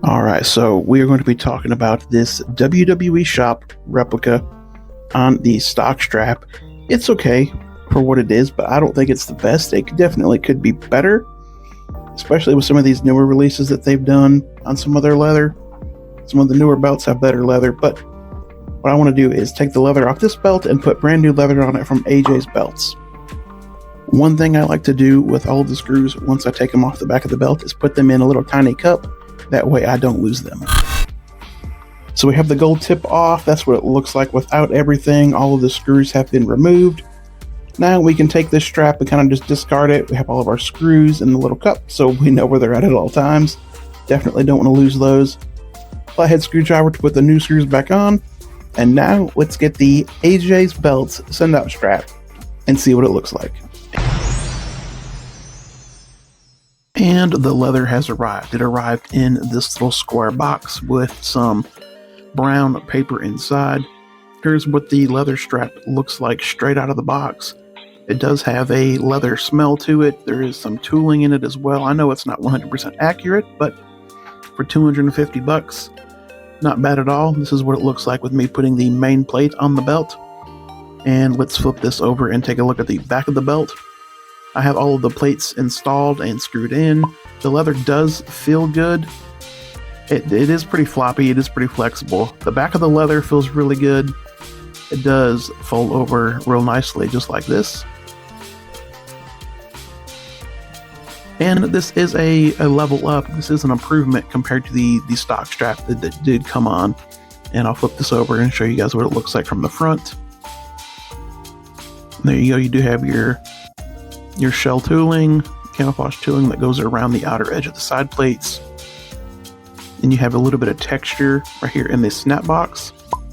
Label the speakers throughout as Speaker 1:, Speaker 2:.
Speaker 1: Alright, so we are going to be talking about this WWE shop replica on the stock strap. It's okay for what it is, but I don't think it's the best. It definitely could be better, especially with some of these newer releases that they've done on some of their leather. Some of the newer belts have better leather, but what I want to do is take the leather off this belt and put brand new leather on it from AJ's belts. One thing I like to do with all of the screws once I take them off the back of the belt is put them in a little tiny cup. That way I don't lose them. So we have the gold tip off. That's what it looks like without everything. All of the screws have been removed. Now we can take this strap and kind of just discard it. We have all of our screws in the little cup, so we know where they're at all times. Definitely don't want to lose those. Flathead screwdriver to put the new screws back on. And now let's get the AJ's Belts send-out strap and see what it looks like. And the leather has arrived. It arrived in this little square box with some brown paper inside. Here's what the leather strap looks like straight out of the box. It does have a leather smell to it. There is some tooling in it as well. I know it's not 100% accurate, but for $250, not bad at all. This is what it looks like with me putting the main plate on the belt. And let's flip this over and take a look at the back of the belt. I have all of the plates installed and screwed in. The leather does feel good. It is pretty floppy. It is pretty flexible. The back of the leather feels really good. It does fold over real nicely, just like this. And this is a level up. This is an improvement compared to the stock strap that did come on. And I'll flip this over and show you guys what it looks like from the front. There you go. You do have your shell tooling, camouflage tooling that goes around the outer edge of the side plates. And you have a little bit of texture right here in this snap box.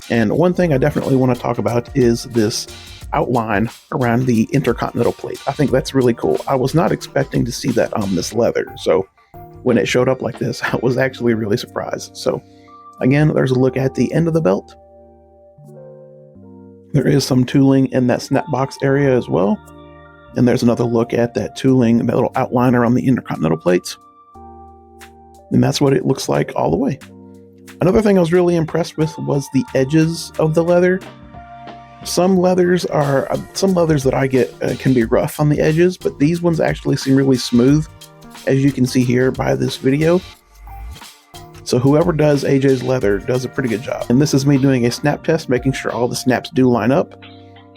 Speaker 1: And one thing I definitely want to talk about is this outline around the Intercontinental plate. I think that's really cool. I was not expecting to see that on this leather. So when it showed up like this, I was actually really surprised. So again, there's a look at the end of the belt. There is some tooling in that snap box area as well. And there's another look at that tooling, that little outliner on the Intercontinental plates. And that's what it looks like all the way. Another thing I was really impressed with was the edges of the leather. Some leathers that I get can be rough on the edges, but these ones actually seem really smooth, as you can see here by this video. So whoever does AJ's leather does a pretty good job. And this is me doing a snap test, making sure all the snaps do line up.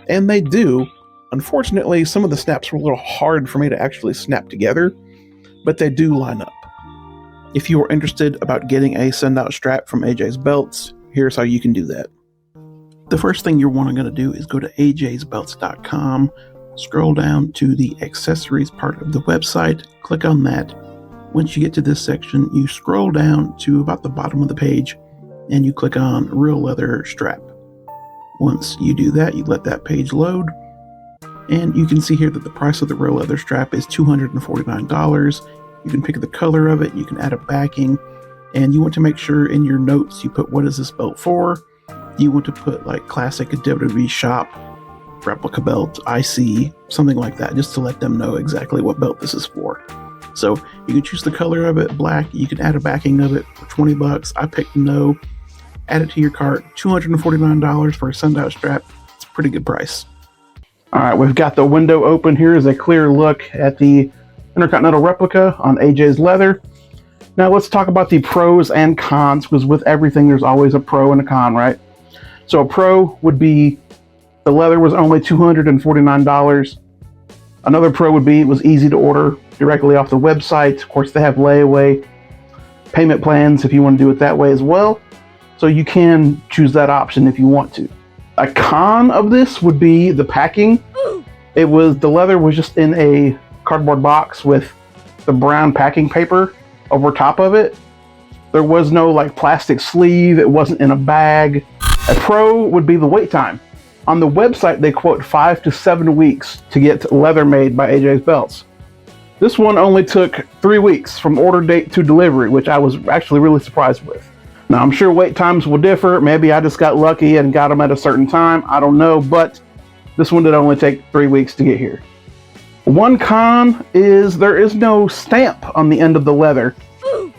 Speaker 1: And they do. Unfortunately, some of the snaps were a little hard for me to actually snap together, but they do line up. If you are interested about getting a send-out strap from AJ's Belts, here's how you can do that. The first thing you're going to do is go to ajsbelts.com, scroll down to the accessories part of the website, click on that. Once you get to this section, you scroll down to about the bottom of the page, and you click on Real Leather Strap. Once you do that, you let that page load. And you can see here that the price of the real leather strap is $249. You can pick the color of it, you can add a backing, and you want to make sure in your notes you put what is this belt for. You want to put like classic WWE shop, replica belt, IC, something like that, just to let them know exactly what belt this is for. So you can choose the color of it, black. You can add a backing of it for $20. I picked no. Add it to your cart, $249 for a send-out strap. It's a pretty good price. All right, we've got the window open. Here is a clear look at the Intercontinental replica on AJ's leather. Now let's talk about the pros and cons, because with everything there's always a pro and a con, right? So a pro would be the leather was only $249. Another pro would be it was easy to order directly off the website. Of course, they have layaway payment plans if you want to do it that way as well. So you can choose that option if you want to. A con of this would be the packing. The leather was just in a cardboard box with the brown packing paper over top of it. There was no like plastic sleeve. It wasn't in a bag. A pro would be the wait time. On the website, they quote 5 to 7 weeks to get leather made by AJ's Belts. This one only took 3 weeks from order date to delivery, which I was actually really surprised with. Now, I'm sure wait times will differ. Maybe I just got lucky and got them at a certain time. I don't know, but this one did only take 3 weeks to get here. One con is there is no stamp on the end of the leather.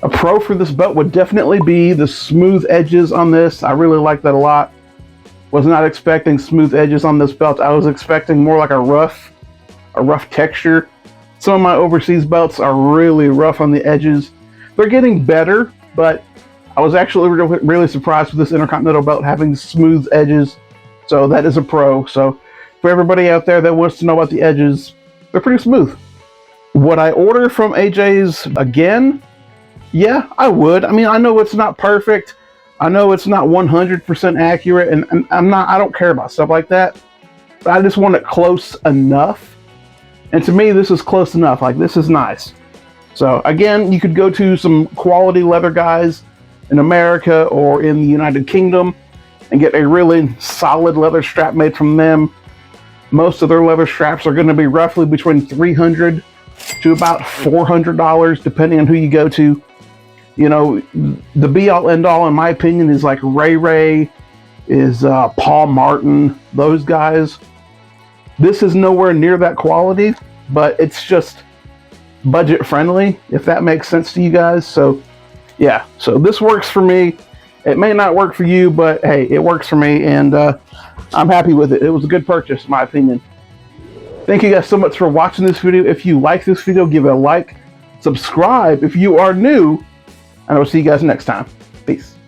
Speaker 2: A pro for this belt would definitely be the smooth edges on this. I really like that a lot. Was not expecting smooth edges on this belt. I was expecting more like a rough texture. Some of my overseas belts are really rough on the edges. They're getting better, but I was actually really surprised with this Intercontinental belt having smooth edges. So that is a pro. So for everybody out there that wants to know about the edges, they're pretty smooth. Would I order from AJ's again? Yeah, I would. I mean, I know it's not perfect. I know it's not 100% accurate, and I don't care about stuff like that. But I just want it close enough. And to me, this is close enough. Like, this is nice. So again, you could go to some quality leather guys in America or in the United Kingdom and get a really solid leather strap made from them. Most of their leather straps are going to be roughly between $300 to about $400, depending on who you go to. You know, the be-all, end-all, in my opinion, is like Ray, is Paul Martin, those guys. This is nowhere near that quality, but it's just budget-friendly, if that makes sense to you guys. So, yeah, so this works for me. It may not work for you, but hey, it works for me, and I'm happy with it. It was a good purchase, in my opinion. Thank you guys so much for watching this video. If you like this video, give it a like. Subscribe if you are new. And I will see you guys next time. Peace.